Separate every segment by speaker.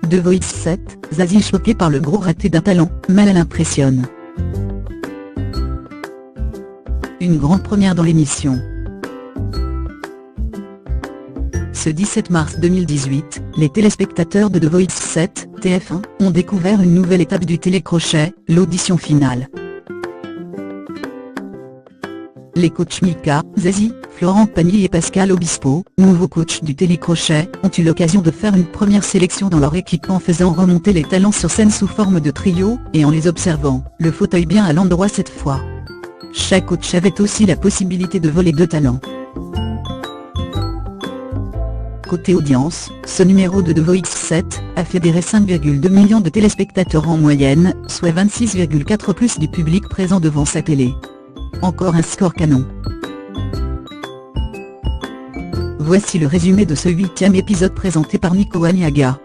Speaker 1: The Voice 7, Zazie choquée par le gros raté d'un talent, Malal impressionne. Une grande première dans l'émission. Ce 17 mars 2018, les téléspectateurs de The Voice 7, TF1, ont découvert une nouvelle étape du télécrochet, l'audition finale. Les coachs Mika, Zazie, Florent Pagny et Pascal Obispo, nouveaux coachs du télécrochet, ont eu l'occasion de faire une première sélection dans leur équipe en faisant remonter les talents sur scène sous forme de trio, et en les observant, le fauteuil bien à l'endroit cette fois. Chaque coach avait aussi la possibilité de voler 2 talents. Côté audience, ce numéro de The Voice 7 a fédéré 5,2 millions de téléspectateurs en moyenne, soit 26,4 plus du public présent devant sa télé. Encore un score canon. Voici le résumé de ce 8e épisode présenté par Nico Aniaga.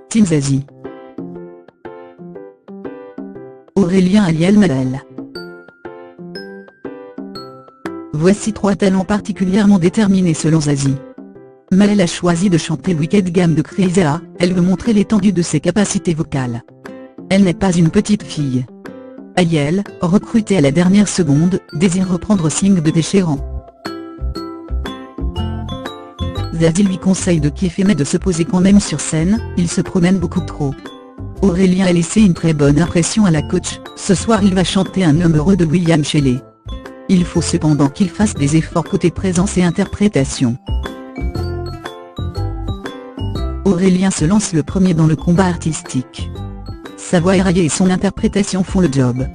Speaker 1: Team Zazie. Aurélien Aliel Malal. Voici 3 talents particulièrement déterminés selon Zazie. Malal a choisi de chanter Wicked Game de Chrysalia, elle veut montrer l'étendue de ses capacités vocales. Elle n'est pas une petite fille. Aliel, recrutée à la dernière seconde, désire reprendre Signe de Déchirant. Zazie lui conseille de kiffer mais de se poser quand même sur scène, il se promène beaucoup trop. Aurélien a laissé une très bonne impression à la coach, ce soir il va chanter Un homme heureux de William Shelley. Il faut cependant qu'il fasse des efforts côté présence et interprétation. Aurélien se lance le premier dans le combat artistique. Sa voix éraillée et son interprétation font le job.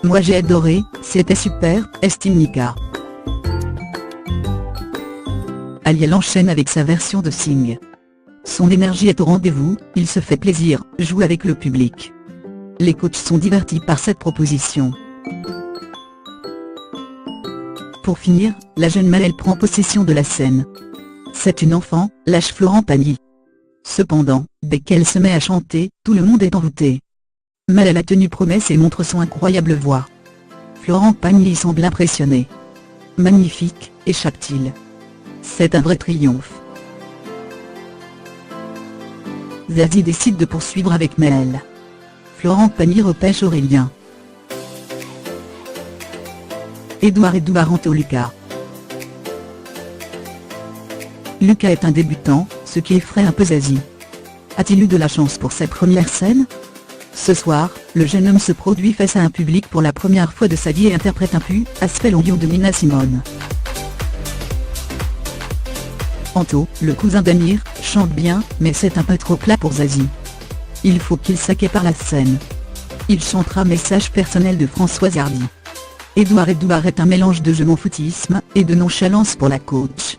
Speaker 1: Moi j'ai adoré, c'était super, estime Nika. Aliel enchaîne avec sa version de Sing. Son énergie est au rendez-vous, il se fait plaisir, joue avec le public. Les coachs sont divertis par cette proposition. Pour finir, la jeune Malal prend possession de la scène. C'est une enfant, lâche Florent Pagny. Cependant, dès qu'elle se met à chanter, tout le monde est envoûté. Malal a tenu promesse et montre son incroyable voix. Florent Pagny semble impressionné. Magnifique, échappe-t-il. C'est un vrai triomphe. Zazie décide de poursuivre avec Malal. Florent Pagny repêche Aurélien. Edouard Anto Lucas. Lucas est un débutant, ce qui effraie un peu Zazie. A-t-il eu de la chance pour sa première scène? Ce soir, le jeune homme se produit face à un public pour la première fois de sa vie et interprète un pu, Asphalt en de Nina Simone. Anto, le cousin d'Amir, chante bien, mais c'est un peu trop plat pour Zazie. Il faut qu'il s'accapare la scène. Il chantera Message personnel de Françoise Hardy. Edouard est un mélange de je m'en foutisme et de nonchalance pour la coach.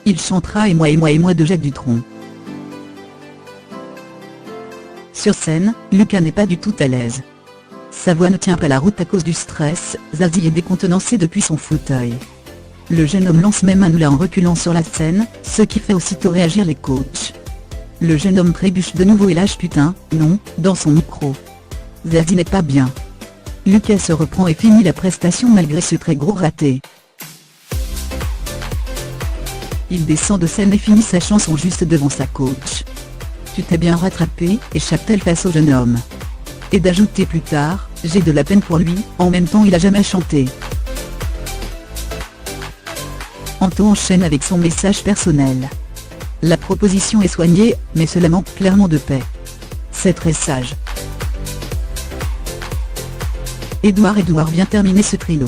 Speaker 1: Il chantera et moi de Jacques Dutronc. Sur scène, Lucas n'est pas du tout à l'aise. Sa voix ne tient pas la route à cause du stress, Zazie est décontenancé depuis son fauteuil. Le jeune homme lance même un oula en reculant sur la scène, ce qui fait aussitôt réagir les coachs. Le jeune homme trébuche de nouveau et lâche putain, non, dans son micro. Zazie n'est pas bien. Lucas se reprend et finit la prestation malgré ce très gros raté. Il descend de scène et finit sa chanson juste devant sa coach. Tu t'es bien rattrapé, échappe-t-elle face au jeune homme. Et d'ajouter plus tard, j'ai de la peine pour lui, en même temps il a jamais chanté. Anto enchaîne avec son message personnel. La proposition est soignée, mais cela manque clairement de paix. C'est très sage. Edouard vient terminer ce trio.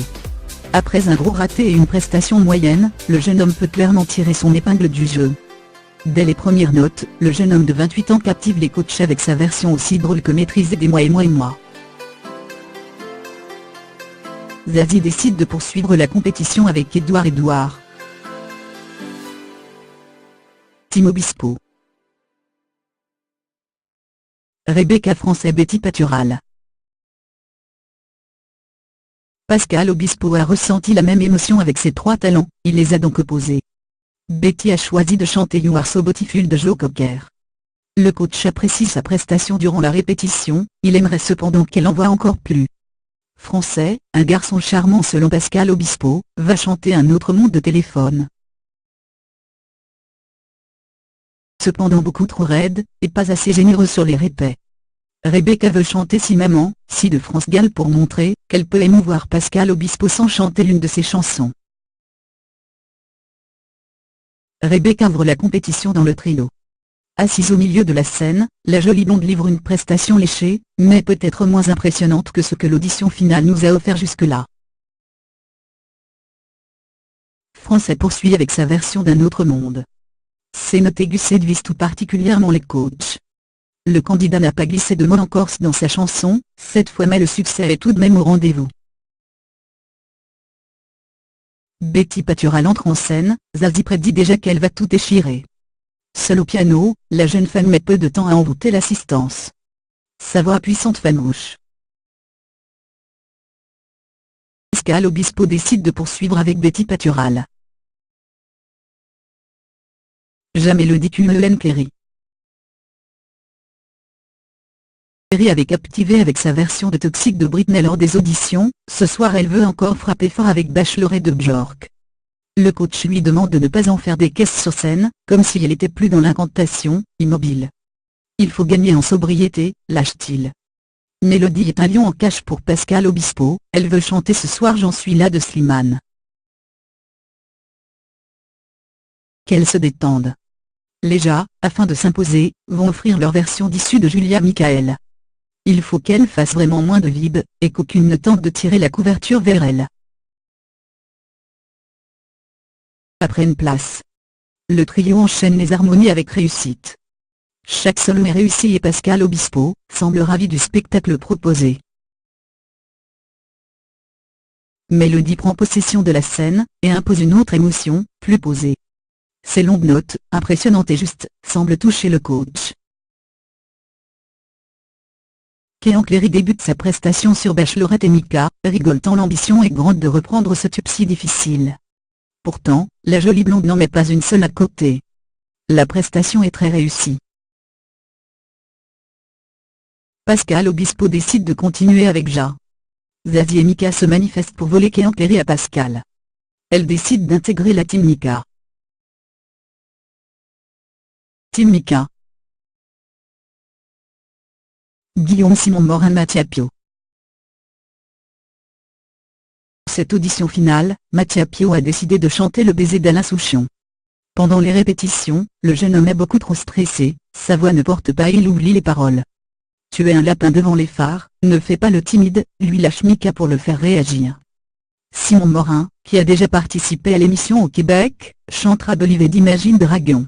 Speaker 1: Après un gros raté et une prestation moyenne, le jeune homme peut clairement tirer son épingle du jeu. Dès les premières notes, le jeune homme de 28 ans captive les coachs avec sa version aussi drôle que maîtrisée des moi. Zazie décide de poursuivre la compétition avec Edouard. Team Obispo. Rebecca France et Betty Patural. Pascal Obispo a ressenti la même émotion avec ses 3 talents, il les a donc opposés. Betty a choisi de chanter You Are So Beautiful de Joe Cocker. Le coach apprécie sa prestation durant la répétition, il aimerait cependant qu'elle en voie encore plus. Français, un garçon charmant selon Pascal Obispo, va chanter Un autre monde de téléphone. cependant beaucoup trop raide, et pas assez généreux sur les répets. Rebecca veut chanter Si Maman, Si de France Gall pour montrer qu'elle peut émouvoir Pascal Obispo sans chanter l'une de ses chansons. Rebecca ouvre la compétition dans le trio. Assise au milieu de la scène, la jolie blonde livre une prestation léchée, mais peut-être moins impressionnante que ce que l'audition finale nous a offert jusque-là. Français poursuit avec sa version d'un autre monde. Ses notes aiguës séduisent tout particulièrement les coachs. Le candidat n'a pas glissé de mots en corse dans sa chanson, cette fois, mais le succès est tout de même au rendez-vous. Betty Patural entre en scène, Zazie prédit déjà qu'elle va tout déchirer. Seule au piano, la jeune femme met peu de temps à envoûter l'assistance. Sa voix puissante famouche. Pascal Obispo décide de poursuivre avec Betty Patural. Jamais le dit Cullen Clary. Clary avait captivé avec sa version de Toxic de Britney lors des auditions, ce soir elle veut encore frapper fort avec Bachelorette de Bjork. Le coach lui demande de ne pas en faire des caisses sur scène, comme si elle était plus dans l'incantation, immobile. Il faut gagner en sobriété, lâche-t-il. Mélodie est un lion en cage pour Pascal Obispo, elle veut chanter ce soir J'en suis là de Slimane. Qu'elle se détende. Les Ja, afin de s'imposer, vont offrir leur version d'issue de Julia Michael. Il faut qu'elle fasse vraiment moins de vibes, et qu'aucune ne tente de tirer la couverture vers elle. Après une place. Le trio enchaîne les harmonies avec réussite. Chaque solo est réussi et Pascal Obispo semble ravi du spectacle proposé. Mélodie prend possession de la scène, et impose une autre émotion, plus posée. Ses longues notes, impressionnantes et justes, semblent toucher le coach. Kean Clary débute sa prestation sur Bachelorette et Mika, rigole tant l'ambition est grande de reprendre ce tube si difficile. Pourtant, la jolie blonde n'en met pas une seule à côté. La prestation est très réussie. Pascal Obispo décide de continuer avec Ja. Zazie et Mika se manifestent pour voler Kean Clary à Pascal. Elle décide d'intégrer la team Mika. Team Mika. Guillaume Simon Morin Mathia Pio. Cette audition finale, Mathia Pio a décidé de chanter Le baiser d'Alain Souchon. Pendant les répétitions, le jeune homme est beaucoup trop stressé, sa voix ne porte pas et il oublie les paroles. Tu es un lapin devant les phares, ne fais pas le timide, lui lâche Mika pour le faire réagir. Simon Morin, qui a déjà participé à l'émission au Québec, chantera d'Olivier d'Imagine Dragon.